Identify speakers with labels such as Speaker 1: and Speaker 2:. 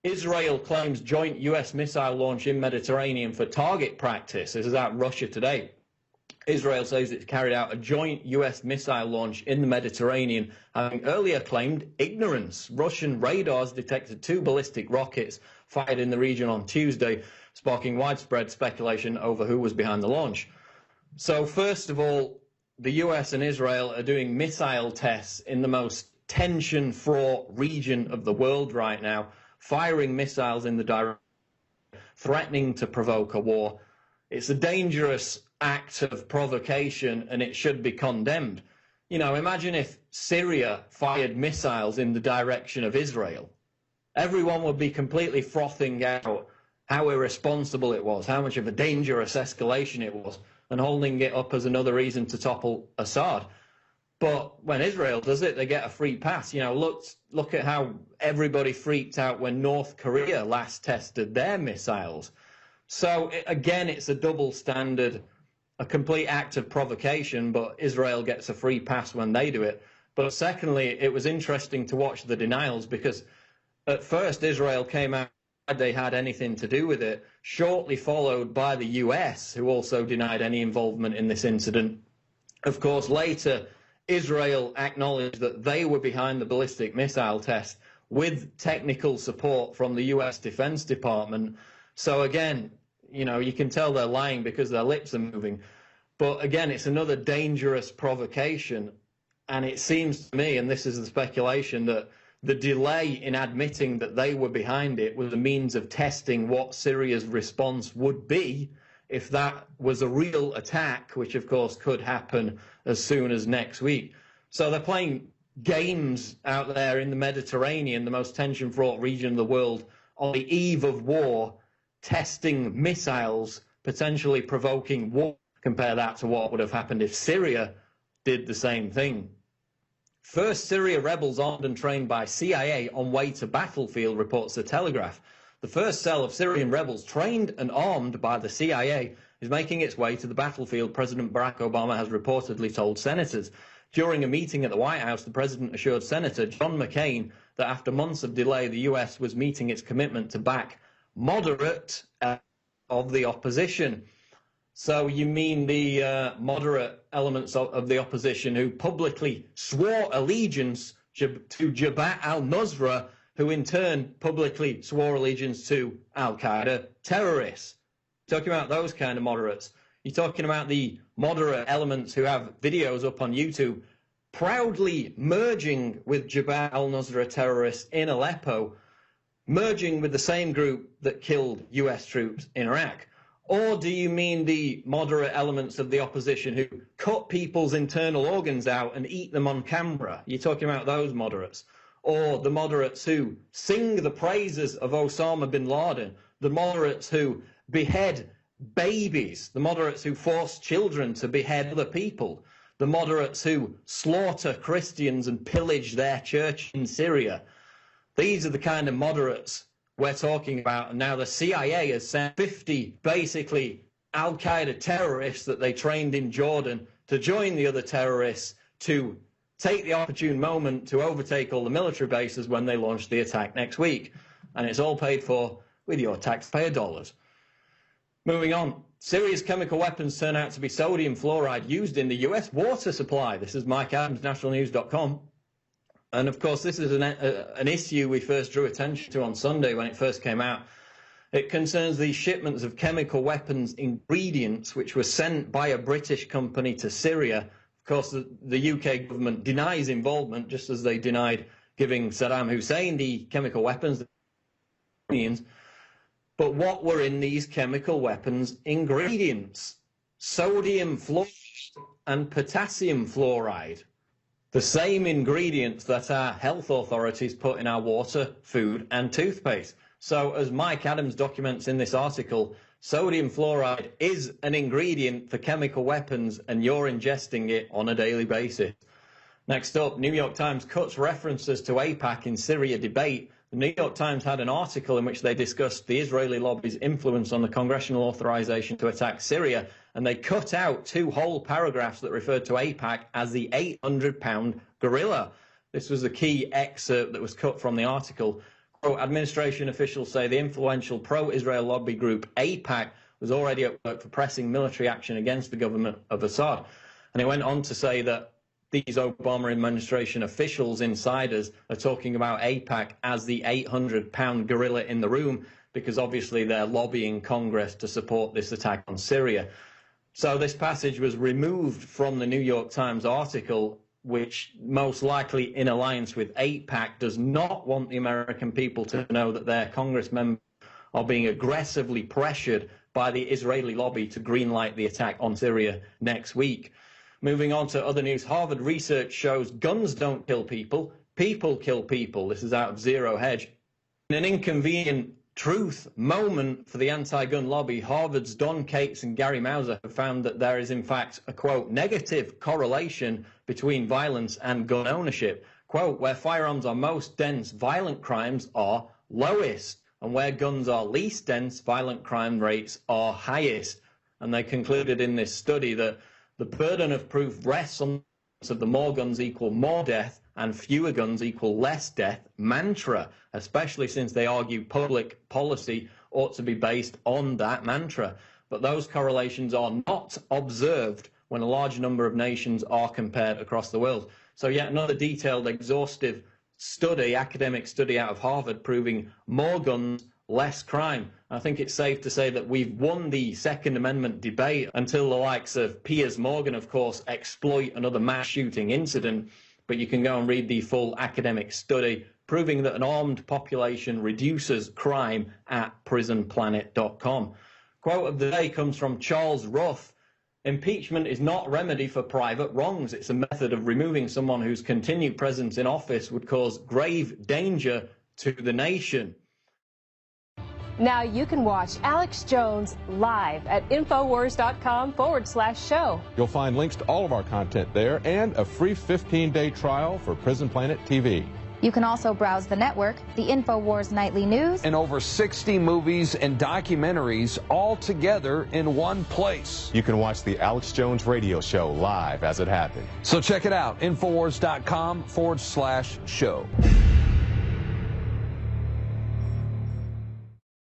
Speaker 1: Israel claims joint US missile launch in Mediterranean for target practice. This is out Russia Today. Israel says it's carried out a joint US missile launch in the Mediterranean, having earlier claimed ignorance. Russian radars detected 2 ballistic rockets fired in the region on Tuesday, sparking widespread speculation over who was behind the launch. So first of all, the US and Israel are doing missile tests in the most tension-fraught region of the world right now, firing missiles in the direction, threatening to provoke a war. It's a dangerous act of provocation, and it should be condemned. You know, imagine if Syria fired missiles in the direction of Israel. Everyone would be completely frothing out how irresponsible it was, how much of a dangerous escalation it was, and holding it up as another reason to topple Assad. But when Israel does it, they get a free pass. You know, look at how everybody freaked out when North Korea last tested their missiles. So again, it's a double standard, a complete act of provocation, but Israel gets a free pass when they do it. But secondly, it was interesting to watch the denials, because at first Israel came out they had anything to do with it, shortly followed by the US, who also denied any involvement in this incident. Of course, later, Israel acknowledged that they were behind the ballistic missile test with technical support from the US Defense Department. So again, you know, you can tell they're lying because their lips are moving. But again, it's another dangerous provocation. And it seems to me, and this is the speculation, that the delay in admitting that they were behind it was a means of testing what Syria's response would be if that was a real attack, which of course could happen as soon as next week. So they're playing games out there in the Mediterranean, the most tension-fraught region of the world, on the eve of war, testing missiles, potentially provoking war. Compare that to what would have happened if Syria did the same thing. First Syria rebels armed and trained by CIA on way to battlefield, reports The Telegraph. The first cell of Syrian rebels trained and armed by the CIA is making its way to the battlefield, President Barack Obama has reportedly told senators. During a meeting at the White House, the president assured Senator John McCain that after months of delay, the US was meeting its commitment to back moderate of the opposition. So you mean the moderate elements of the opposition who publicly swore allegiance to Jabhat al-Nusra, who in turn publicly swore allegiance to al-Qaeda terrorists. Talking about those kind of moderates. You're talking about the moderate elements who have videos up on YouTube proudly merging with Jabhat al-Nusra terrorists in Aleppo, merging with the same group that killed US troops in Iraq. Or do you mean the moderate elements of the opposition who cut people's internal organs out and eat them on camera? You're talking about those moderates. Or the moderates who sing the praises of Osama bin Laden, the moderates who behead babies, the moderates who force children to behead other people, the moderates who slaughter Christians and pillage their church in Syria. These are the kind of moderates we're talking about. And now the CIA has sent 50 basically al-Qaeda terrorists that they trained in Jordan to join the other terrorists to take the opportune moment to overtake all the military bases when they launch the attack next week. And it's all paid for with your taxpayer dollars. Moving on, Syria's chemical weapons turn out to be sodium fluoride used in the US water supply. This is Mike Adams, nationalnews.com. And of course, this is an issue we first drew attention to on Sunday when it first came out. It concerns the shipments of chemical weapons ingredients which were sent by a British company to Syria. Of course, the UK government denies involvement, just as they denied giving Saddam Hussein the chemical weapons. But what were in these chemical weapons ingredients? Sodium fluoride and potassium fluoride. The same ingredients that our health authorities put in our water, food and toothpaste. So as Mike Adams documents in this article, sodium fluoride is an ingredient for chemical weapons and you're ingesting it on a daily basis. Next up, New York Times cuts references to AIPAC in Syria debate. The New York Times had an article in which they discussed the Israeli lobby's influence on the congressional authorization to attack Syria, and they cut out 2 whole paragraphs that referred to AIPAC as the 800-pound gorilla. This was the key excerpt that was cut from the article. Administration officials say the influential pro-Israel lobby group AIPAC was already at work for pressing military action against the government of Assad. And it went on to say that these Obama administration officials, insiders, are talking about AIPAC as the 800-pound gorilla in the room, because obviously they're lobbying Congress to support this attack on Syria. So this passage was removed from the New York Times article, which most likely in alliance with AIPAC does not want the American people to know that their Congress members are being aggressively pressured by the Israeli lobby to greenlight the attack on Syria next week. Moving on to other news, Harvard research shows guns don't kill people, people kill people. This is out of Zero Hedge. In an inconvenient truth moment for the anti-gun lobby, Harvard's Don Cates and Gary Mauser have found that there is in fact a, quote, negative correlation between violence and gun ownership. Quote, where firearms are most dense, violent crimes are lowest, and where guns are least dense, violent crime rates are highest. And they concluded in this study that the burden of proof rests on the more guns equal more death and fewer guns equal less death mantra, especially since they argue public policy ought to be based on that mantra. But those correlations are not observed when a large number of nations are compared across the world. So yet another detailed, exhaustive study, academic study out of Harvard proving more guns, less crime. I think it's safe to say that we've won the Second Amendment debate until the likes of Piers Morgan, of course, exploit another mass shooting incident. But you can go and read the full academic study proving that an armed population reduces crime at prisonplanet.com. Quote of the day comes from Charles Ruff. Impeachment is not a remedy for private wrongs. It's a method of removing someone whose continued presence in office would cause grave danger to the nation.
Speaker 2: Now you can watch Alex Jones live at Infowars.com/show.
Speaker 3: You'll find links to all of our content there and a free 15-day trial for Prison Planet TV.
Speaker 4: You can also browse the network, the InfoWars Nightly News,
Speaker 5: and over 60 movies and documentaries all together in one place.
Speaker 6: You can watch the Alex Jones radio show live as it happened.
Speaker 5: So check it out, Infowars.com/show.